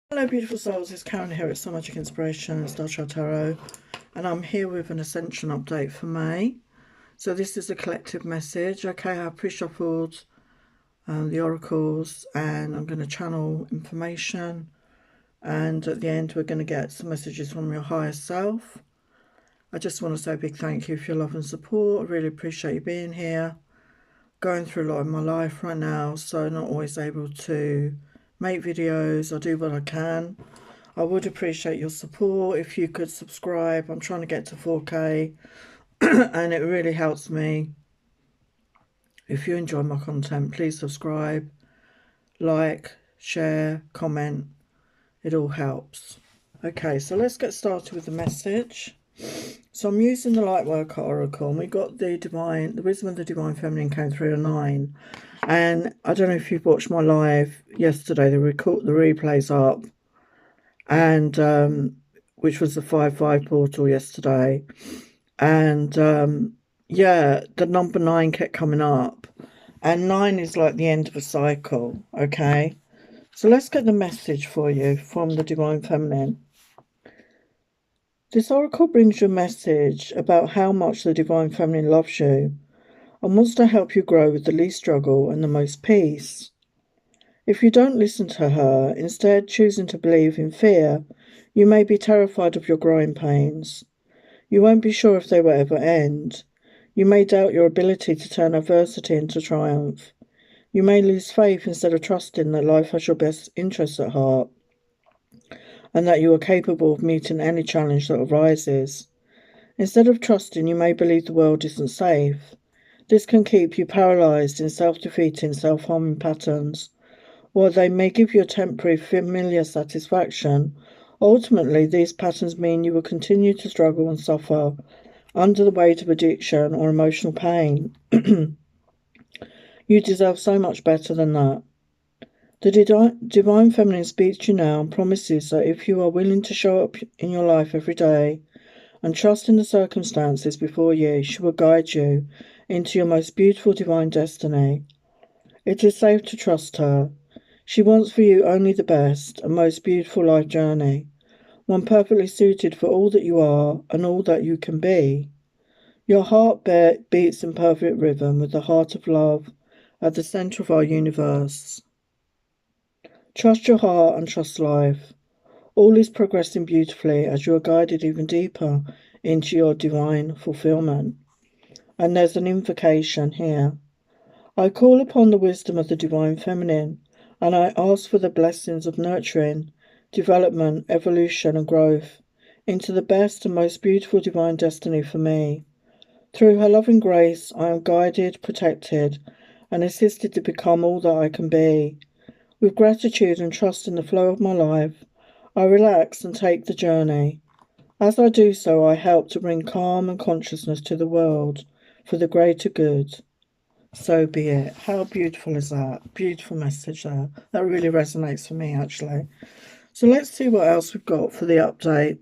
Hello beautiful souls, it's Karen here at So Magic Inspiration, Star Chart Tarot, and I'm here with an Ascension update for May. So this is a collective message. Okay, I have pre-shuffled the oracles and I'm going to channel information, and at the end we're going to get some messages from your higher self. I just want to say a big thank you for your love and support. I really appreciate you being here. Going through a lot in my life right now, so not always able to make videos. I do what I can. I would appreciate your support if you could subscribe. I'm trying to get to 4K and it really helps me. If you enjoy my content, please subscribe, like, share, comment. It all helps. Okay, so let's get started with the message. So I'm using the Lightworker Oracle, and we got the Wisdom of the Divine Feminine came through a 9. And I don't know if you've watched my live yesterday, the replay's up, and which was the 5/5 portal yesterday. And yeah, the number 9 kept coming up, and 9 is like the end of a cycle. Okay, so let's get the message for you from the Divine Feminine. This oracle brings you a message about how much the Divine Feminine loves you and wants to help you grow with the least struggle and the most peace. If you don't listen to her, instead choosing to believe in fear, you may be terrified of your growing pains. You won't be sure if they will ever end. You may doubt your ability to turn adversity into triumph. You may lose faith instead of trusting that life has your best interests at heart, and that you are capable of meeting any challenge that arises. Instead of trusting, you may believe the world isn't safe. This can keep you paralysed in self-defeating, self-harming patterns. While they may give you a temporary familiar satisfaction, ultimately these patterns mean you will continue to struggle and suffer under the weight of addiction or emotional pain. You deserve so much better than that. The Divine Feminine speaks to you now and promises that if you are willing to show up in your life every day and trust in the circumstances before you, she will guide you into your most beautiful divine destiny. It is safe to trust her. She wants for you only the best and most beautiful life journey, one perfectly suited for all that you are and all that you can be. Your heart beats in perfect rhythm with the heart of love at the centre of our universe. Trust your heart and trust life. All is progressing beautifully as you are guided even deeper into your divine fulfillment. And there's an invocation here. I call upon the wisdom of the Divine Feminine, and I ask for the blessings of nurturing, development, evolution, and growth into the best and most beautiful divine destiny for me. Through her loving grace, I am guided, protected, and assisted to become all that I can be. With gratitude and trust in the flow of my life, I relax and take the journey. As I do so, I help to bring calm and consciousness to the world for the greater good. So be it. How beautiful is that? Beautiful message there. That really resonates for me, actually. So let's see what else we've got for the update.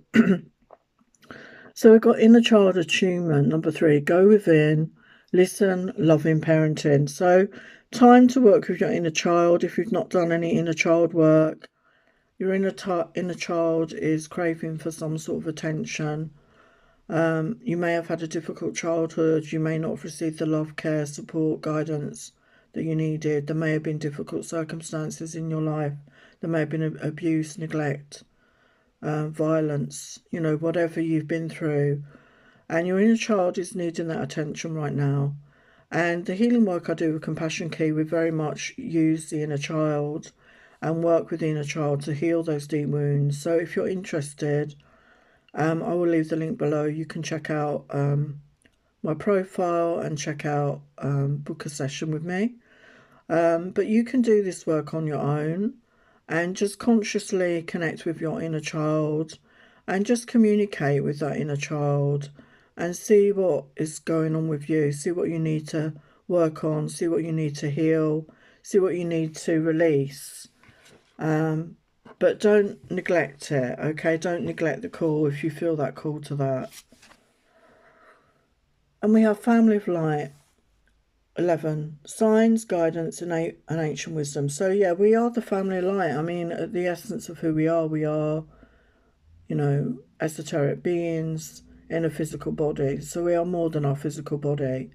So we've got inner child attunement, number 3. Go within, listen, loving parenting. So time to work with your inner child. If you've not done any inner child work, your inner child is craving for some sort of attention. You may have had a difficult childhood. You may not have received the love, care, support, guidance that you needed. There may have been difficult circumstances in your life. There may have been abuse, neglect, violence, whatever you've been through. And your inner child is needing that attention right now. And the healing work I do with Compassion Key, we very much use the inner child and work with the inner child to heal those deep wounds. So if you're interested, I will leave the link below. You can check out my profile and check out book a session with me. But you can do this work on your own and just consciously connect with your inner child and just communicate with that inner child and see what is going on with you. See what you need to work on. See what you need to heal. See what you need to release. But don't neglect it, okay? Don't neglect the call if you feel that call to that. And we have Family of Light. 11. Signs, guidance, and ancient wisdom. So, yeah, we are the family light. I mean, at the essence of who we are, you know, esoteric beings in a physical body. So, we are more than our physical body.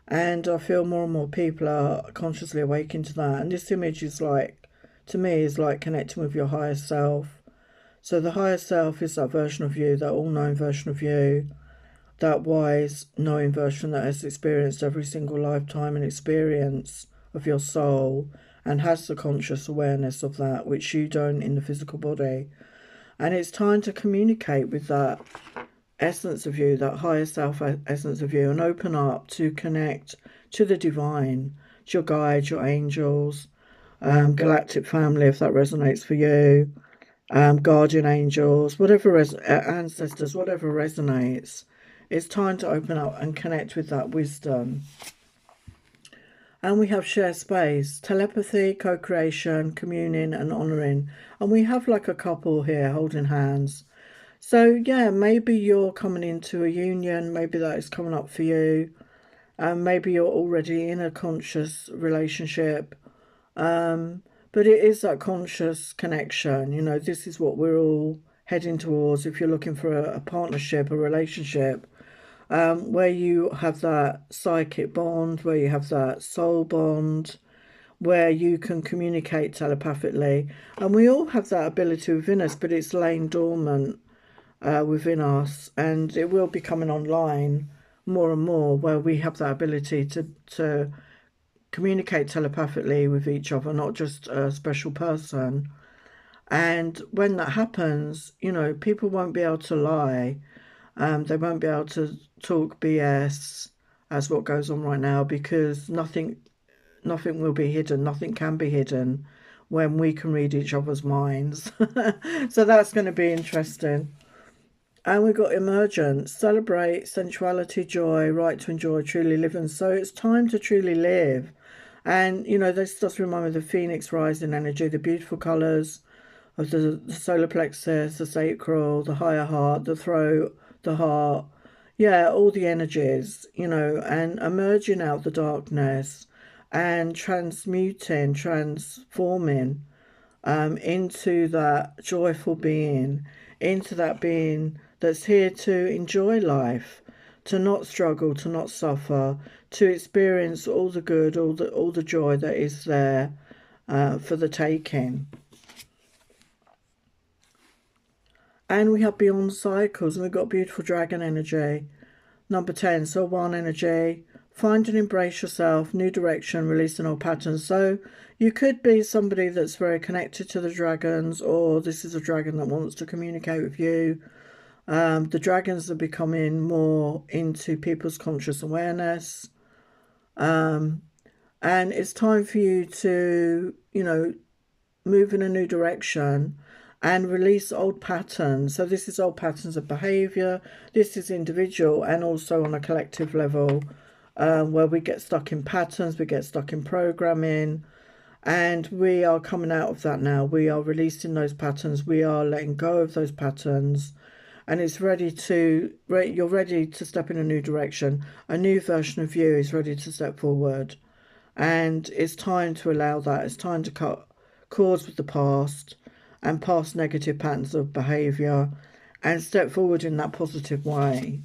And I feel more and more people are consciously awakening to that. And this image is like, to me, is like connecting with your higher self. So, the higher self is that version of you, that all knowing version of you, that wise, knowing version that has experienced every single lifetime and experience of your soul and has the conscious awareness of that, which you don't in the physical body. And it's time to communicate with that essence of you, that higher self essence of you, and open up to connect to the divine, to your guides, your angels, galactic family, if that resonates for you, guardian angels, whatever, ancestors, whatever resonates. It's time to open up and connect with that wisdom. And we have share space, telepathy, co-creation, communing and honouring. And we have like a couple here holding hands. So yeah, maybe you're coming into a union, maybe that is coming up for you. Maybe you're already in a conscious relationship. But it is that conscious connection. You know, this is what we're all heading towards if you're looking for a partnership, a relationship, where you have that psychic bond, where you have that soul bond, where you can communicate telepathically. And we all have that ability within us, but it's laying dormant within us, and it will be coming online more and more, where we have that ability to communicate telepathically with each other, not just a special person. And when that happens, you know, people won't be able to lie. They won't be able to talk BS as what goes on right now, because nothing will be hidden. Nothing can be hidden when we can read each other's minds. So that's going to be interesting. And we've got emergence, celebrate, sensuality, joy, right to enjoy, truly living. So it's time to truly live. And, you know, this does remind me of the phoenix rising energy, the beautiful colours of the solar plexus, the sacral, the higher heart, the throat, the heart. Yeah, all the energies, you know, and emerging out the darkness and transmuting, transforming into that joyful being, into that being that's here to enjoy life, to not struggle, to not suffer, to experience all the good, all the joy that is there for the taking. And we have beyond cycles, and we've got beautiful dragon energy. Number 10, so 1 energy. Find and embrace yourself, new direction, releasing old patterns. So you could be somebody that's very connected to the dragons, or this is a dragon that wants to communicate with you. The dragons are becoming more into people's conscious awareness. And it's time for you to, you know, move in a new direction and release old patterns. So this is old patterns of behaviour. This is individual and also on a collective level, where we get stuck in patterns, we get stuck in programming, and we are coming out of that now. We are releasing those patterns. We are letting go of those patterns. And it's ready to, you're ready to step in a new direction. A new version of you is ready to step forward. And it's time to allow that. It's time to cut cords with the past and past negative patterns of behaviour and step forward in that positive way.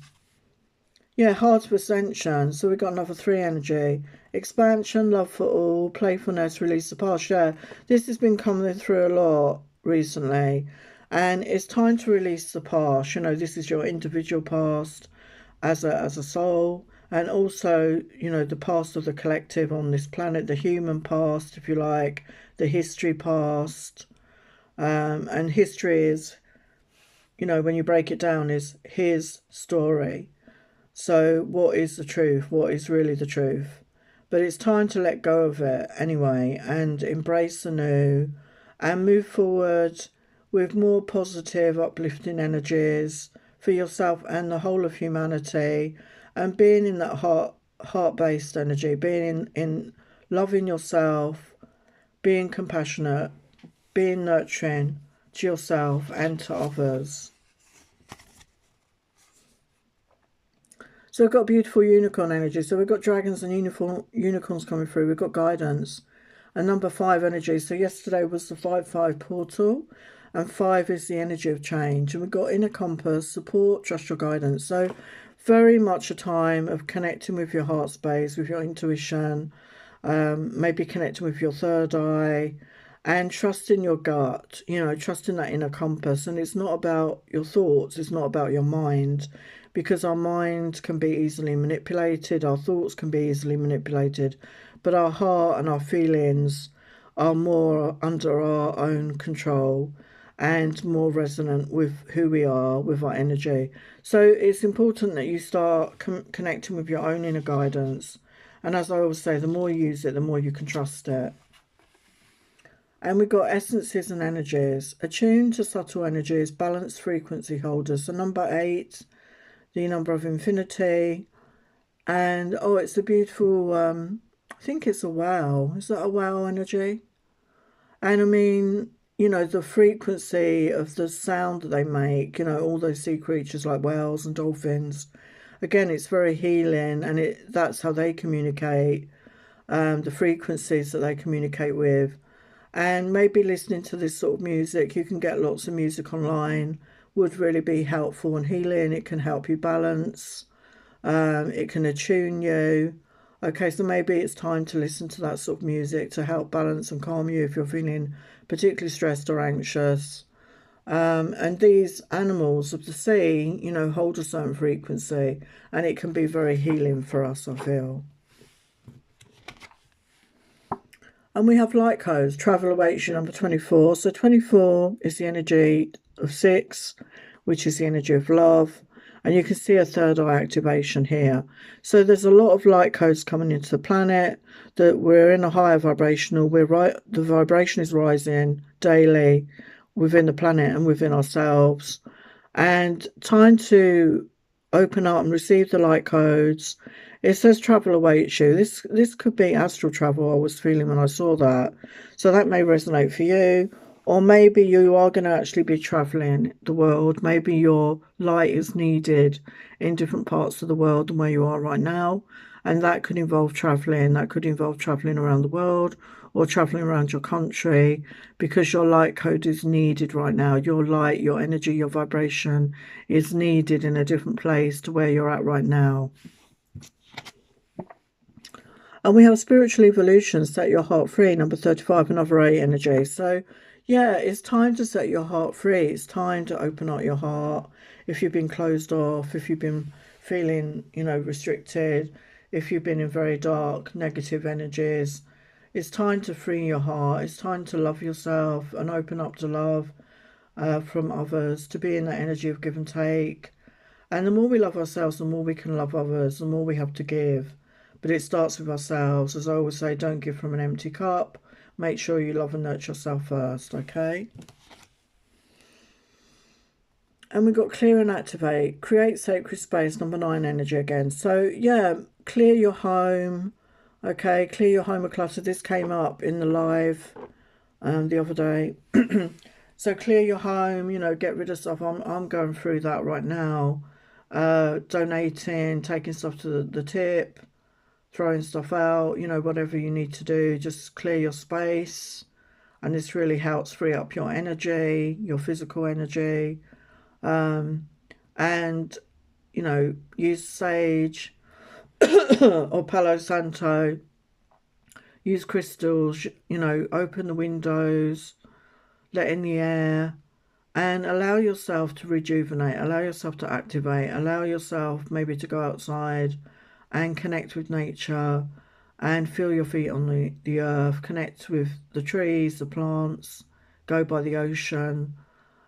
Yeah, heart of ascension. So we've got another 3 energy. Expansion, love for all, playfulness, release the past. Yeah, this has been coming through a lot recently. And it's time to release the past. You know, this is your individual past as a soul. And also, you know, the past of the collective on this planet, the human past, if you like, the history past. And history is, you know, when you break it down, is his story. So what is the truth? What is really the truth? But it's time to let go of it anyway and embrace the new and move forward with more positive, uplifting energies for yourself and the whole of humanity, and being in that heart-based energy, being in loving yourself, being compassionate, being nurturing to yourself and to others. So we've got beautiful unicorn energy. So we've got dragons and unicorns coming through. We've got guidance and number 5 energy. So yesterday was the 5-5 portal, and 5 is the energy of change. And we've got inner compass, support, trust your guidance. So very much a time of connecting with your heart space, with your intuition, maybe connecting with your third eye, and trusting your gut, trusting that inner compass. And it's not about your thoughts, it's not about your mind, because our mind can be easily manipulated, our thoughts can be easily manipulated, but our heart and our feelings are more under our own control and more resonant with who we are, with our energy. So it's important that you start connecting with your own inner guidance. And as I always say, the more you use it, the more you can trust it. And we've got essences and energies. Attune to subtle energies, balanced frequency holders. So number 8, the number of infinity. And, oh, it's a beautiful, I think it's a wow. Is that a wow energy? And I mean, the frequency of the sound that they make, all those sea creatures like whales and dolphins. Again, it's very healing, and that's how they communicate, the frequencies that they communicate with. And maybe listening to this sort of music, you can get lots of music online, would really be helpful and healing. It can help you balance. It can attune you. Okay, so maybe it's time to listen to that sort of music to help balance and calm you if you're feeling particularly stressed or anxious. And these animals of the sea, hold a certain frequency, and it can be very healing for us, I feel. And we have light codes. Travel awaits you, number 24. So 24 is the energy of 6, which is the energy of love. And you can see a third eye activation here. So there's a lot of light codes coming into the planet, that we're in a higher vibrational. The vibration is rising daily within the planet and within ourselves. And time to open up and receive the light codes. It says travel awaits you. This could be astral travel I was feeling when I saw that. So that may resonate for you. Or maybe you are going to actually be traveling the world. Maybe your light is needed in different parts of the world than where you are right now. And that could involve traveling. That could involve traveling around the world or traveling around your country, because your light code is needed right now. Your light, your energy, your vibration is needed in a different place to where you're at right now. And we have spiritual evolution, set your heart free, number 35, another 8 energy. So yeah, it's time to set your heart free. It's time to open up your heart. If you've been closed off, if you've been feeling, restricted, if you've been in very dark, negative energies, it's time to free your heart. It's time to love yourself and open up to love from others, to be in that energy of give and take. And the more we love ourselves, the more we can love others, the more we have to give. But it starts with ourselves. As I always say, don't give from an empty cup. Make sure you love and nurture yourself first, okay? And we've got clear and activate. Create sacred space, number 9 energy again. So, yeah, clear your home, okay? Clear your home of clutter. This came up in the live the other day. So clear your home, get rid of stuff. I'm going through that right now. Donating, taking stuff to the tip, throwing stuff out, whatever you need to do, just clear your space. And this really helps free up your energy, your physical energy. And, use sage or Palo Santo, use crystals, open the windows, let in the air, and allow yourself to rejuvenate, allow yourself to activate, allow yourself maybe to go outside and connect with nature and feel your feet on the earth, connect with the trees, the plants, go by the ocean,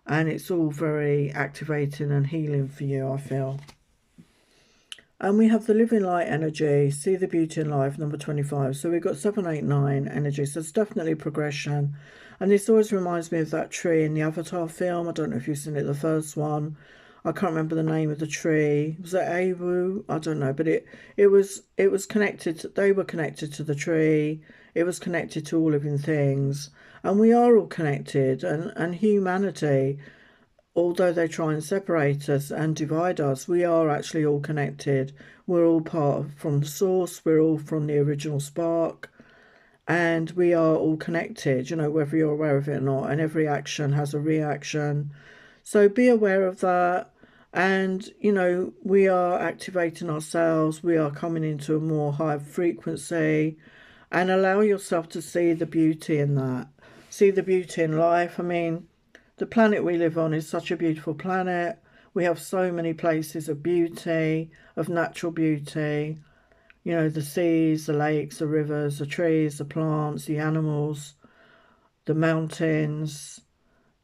and it's all very activating and healing for you, I feel. And we have the living light energy, see the beauty in life, number 25. So we've got 7, 8, 9 energy, so it's definitely progression. And this always reminds me of that tree in the Avatar film. I don't know if you've seen it, the first one. I can't remember the name of the tree. Was it Awu? I don't know, but it was connected. They were connected to the tree. It was connected to all living things, and we are all connected. And humanity, although they try and separate us and divide us, we are actually all connected. We're all from the source, we're all from the original spark, and we are all connected, whether you're aware of it or not, and every action has a reaction. So be aware of that. And, we are activating ourselves, we are coming into a more high frequency, and allow yourself to see the beauty in that. See the beauty in life. I mean, the planet we live on is such a beautiful planet. We have so many places of beauty, of natural beauty. The seas, the lakes, the rivers, the trees, the plants, the animals, the mountains,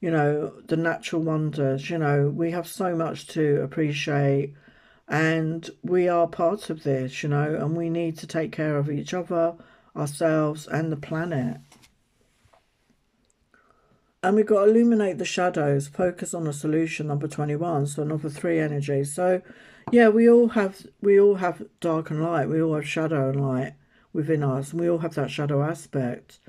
the natural wonders. We have so much to appreciate, and we are part of this, and we need to take care of each other, ourselves, and the planet. And we've got to illuminate the shadows, focus on the solution, number 21, so number 3 energy. So yeah, we all have dark and light, we all have shadow and light within us, and we all have that shadow aspect.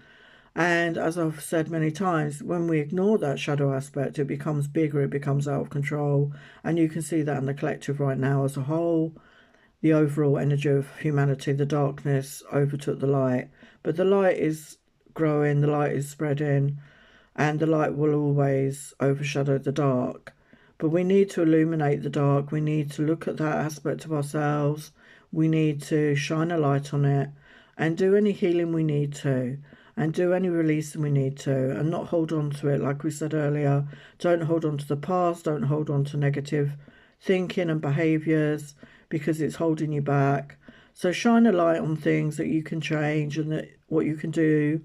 And as I've said many times, when we ignore that shadow aspect, it becomes bigger, it becomes out of control. And you can see that in the collective right now as a whole. The overall energy of humanity, the darkness overtook the light. But the light is growing, the light is spreading, and the light will always overshadow the dark. But we need to illuminate the dark. We need to look at that aspect of ourselves. We need to shine a light on it and do any healing we need to, and do any releasing we need to, and not hold on to it. Like we said earlier, don't hold on to the past, don't hold on to negative thinking and behaviours, because it's holding you back. So shine a light on things that you can change, and what you can do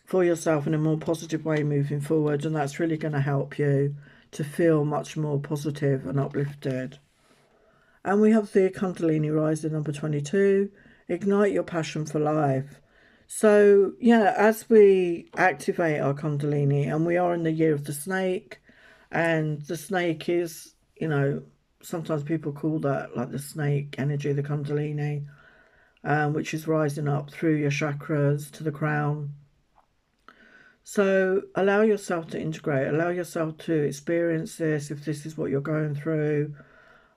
for yourself in a more positive way moving forward, and that's really going to help you to feel much more positive and uplifted. And we have the Kundalini rising, number 22, ignite your passion for life. So yeah, as we activate our Kundalini, and we are in the year of the snake, and the snake is, sometimes people call that like the snake energy, the Kundalini, which is rising up through your chakras to the crown. So allow yourself to integrate, allow yourself to experience this if this is what you're going through.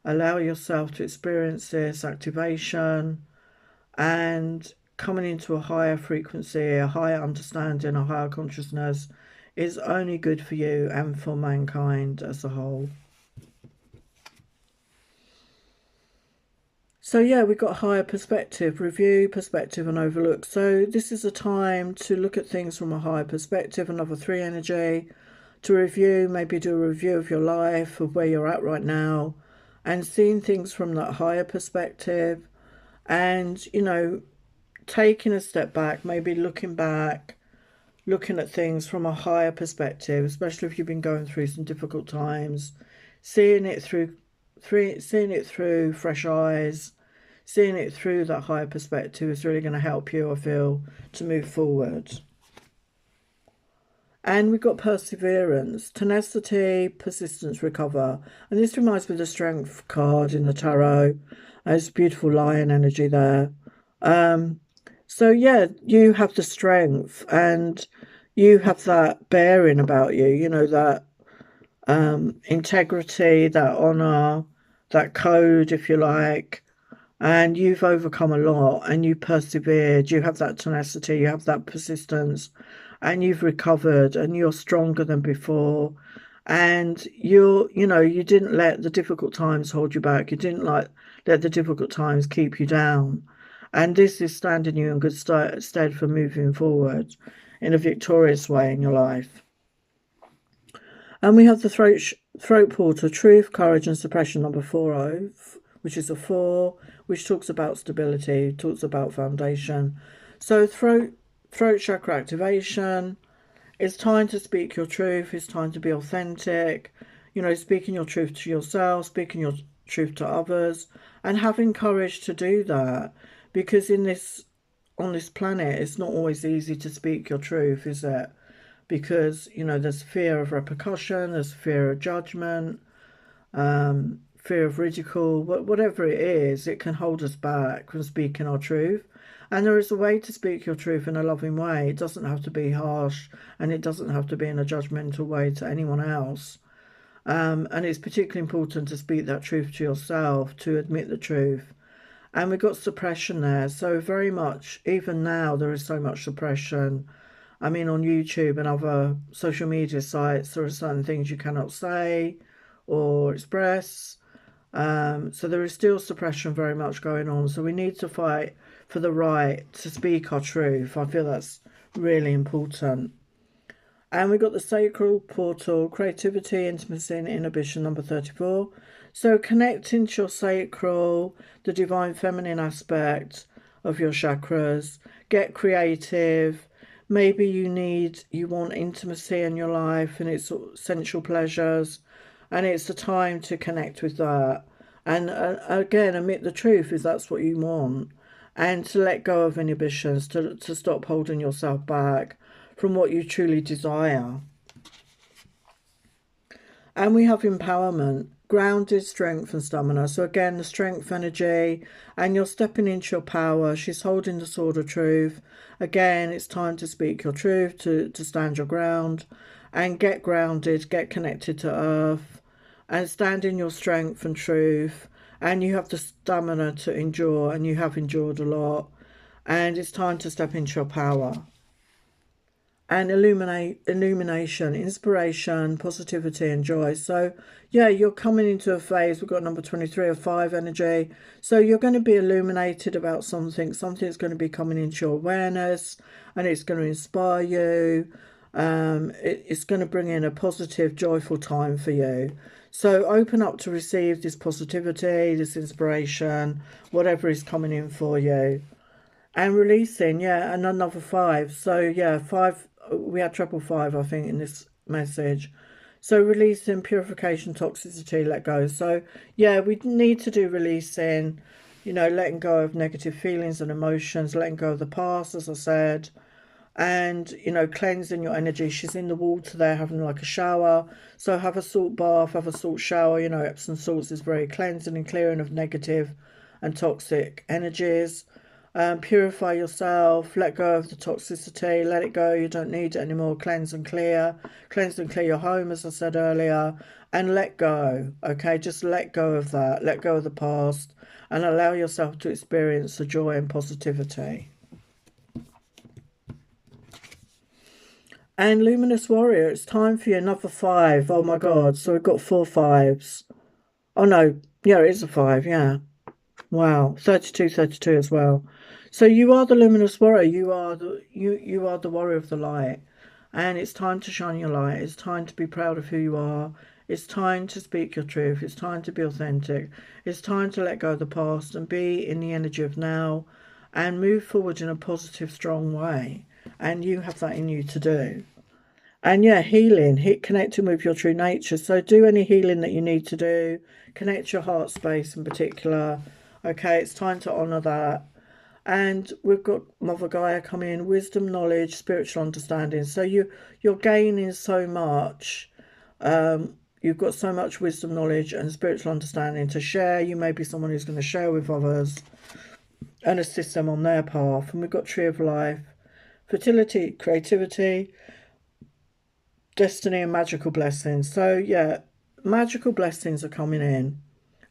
Allow yourself to experience this activation, and coming into a higher frequency, a higher understanding, a higher consciousness is only good for you and for mankind as a whole. So yeah, we've got higher perspective, review, perspective and overlook. So this is a time to look at things from a higher perspective, another 3 energy, to review, maybe do a review of your life, of where you're at right now, and seeing things from that higher perspective, and, taking a step back, maybe looking back, looking at things from a higher perspective, especially if you've been going through some difficult times, seeing it through fresh eyes, seeing it through that higher perspective is really going to help you, I feel, to move forward. And we've got perseverance, tenacity, persistence, recover. And this reminds me of the strength card in the tarot. There's beautiful lion energy there. So yeah, you have the strength, and you have that bearing about you, that integrity, that honour, that code, if you like. And you've overcome a lot, and you persevered. You have that tenacity, you have that persistence, and you've recovered, and you're stronger than before. And you didn't let the difficult times hold you back. You didn't let the difficult times keep you down. And this is standing you in good stead for moving forward in a victorious way in your life. And we have the throat portal, truth, courage and suppression, number 40, which is a 4, which talks about stability, talks about foundation. So throat chakra activation. It's time to speak your truth. It's time to be authentic. Speaking your truth to yourself, speaking your truth to others, and having courage to do that. Because on this planet, it's not always easy to speak your truth, is it? Because, there's fear of repercussion, there's fear of judgment, fear of ridicule, whatever it is, it can hold us back from speaking our truth. And there is a way to speak your truth in a loving way. It doesn't have to be harsh, and it doesn't have to be in a judgmental way to anyone else. And it's particularly important to speak that truth to yourself, to admit the truth. And we've got suppression there. So very much, even now, there is so much suppression. I mean, on YouTube and other social media sites, there are certain things you cannot say or express. So there is still suppression very much going on. So we need to fight for the right to speak our truth. I feel that's really important. And we've got the sacral portal, creativity, intimacy, and inhibition, number 34. So connecting to your sacral, the divine feminine aspect of your chakras. Get creative. Maybe you want intimacy in your life and it's sensual pleasures. And it's the time to connect with that. And again, admit the truth if that's what you want. And to let go of inhibitions, to stop holding yourself back from what you truly desire. And we have empowerment, grounded, strength and stamina. So again, the strength energy, and you're stepping into your power. She's holding the sword of truth. Again, it's time to speak your truth, to stand your ground and get grounded, get connected to earth and stand in your strength and truth. And you have the stamina to endure, and you have endured a lot. And it's time to step into your power. And illumination, inspiration, positivity and joy. So yeah, you're coming into a phase, we've got number 23 of 5 energy. So you're going to be illuminated about something's going to be coming into your awareness, and it's going to inspire you. It's going to bring in a positive, joyful time for you. So open up to receive this positivity, this inspiration, whatever is coming in for you. And releasing, yeah, and another 5. So yeah, 5, we had triple 5, I think, in this message. So releasing, purification, toxicity, let go. So yeah, we need to do releasing, letting go of negative feelings and emotions, letting go of the past, as I said, and cleansing your energy. She's in the water there having like a shower. So have a salt bath, have a salt shower. Epsom salts is very cleansing and clearing of negative and toxic energies. Purify yourself, let go of the toxicity, let it go, you don't need it anymore. Cleanse and clear your home, as I said earlier, and let go. Okay, just let go of that, let go of the past, and allow yourself to experience the joy and positivity. And Luminous Warrior, it's time for you, another 5. Oh my god, so we've got 4 5s. Oh no, yeah, it is a 5, yeah. Wow, 32 as well. So you are the luminous warrior. You are the warrior of the light, and it's time to shine your light. It's time to be proud of who you are. It's time to speak your truth. It's time to be authentic. It's time to let go of the past and be in the energy of now, and move forward in a positive, strong way. And you have that in you to do. And yeah, healing, connecting with your true nature. So do any healing that you need to do. Connect your heart space in particular. Okay, it's time to honour that. And we've got Mother Gaia coming in, wisdom, knowledge, spiritual understanding. So you're gaining so much. You've got so much wisdom, knowledge and spiritual understanding to share. You may be someone who's going to share with others and assist them on their path. And we've got Tree of Life, fertility, creativity, destiny and magical blessings. So yeah, magical blessings are coming in.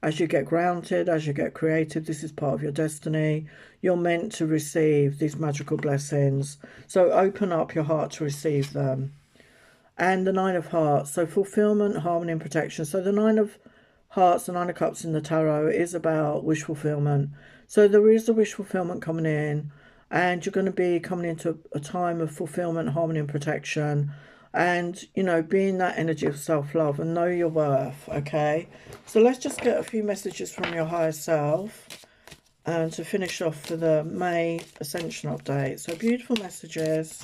As you get grounded, as you get creative, this is part of your destiny. You're meant to receive these magical blessings. So open up your heart to receive them. And the 9 of Hearts. So fulfillment, harmony and protection. So the 9 of Hearts, the 9 of Cups in the Tarot is about wish fulfillment. So there is a wish fulfillment coming in. And you're going to be coming into a time of fulfillment, harmony and protection. And being that energy of self-love and know your worth. Okay, so let's just get a few messages from your higher self and to finish off for the May Ascension update. So beautiful messages.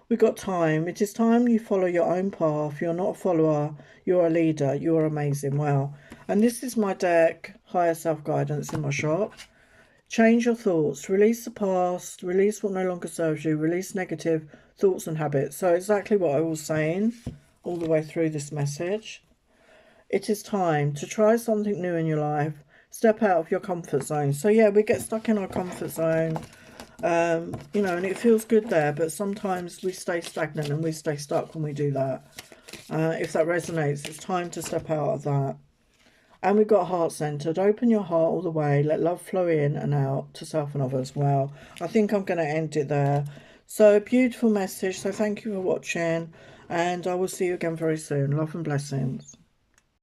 We've got time. It is time you follow your own path. You're not a follower, you're a leader. You're amazing. Wow. And this is my deck, Higher Self Guidance, in my shop. Change your thoughts, release the past, release what no longer serves you, release negative thoughts and habits. So exactly what I was saying all the way through this message. It is time to try something new in your life. Step out of your comfort zone. So yeah, we get stuck in our comfort zone, and it feels good there, but sometimes we stay stagnant and we stay stuck when we do that. If that resonates, it's time to step out of that. And we've got heart-centered. Open your heart all the way. Let love flow in and out to self and others. Well, I think I'm going to end it there. So, beautiful message. So, thank you for watching. And I will see you again very soon. Love and blessings.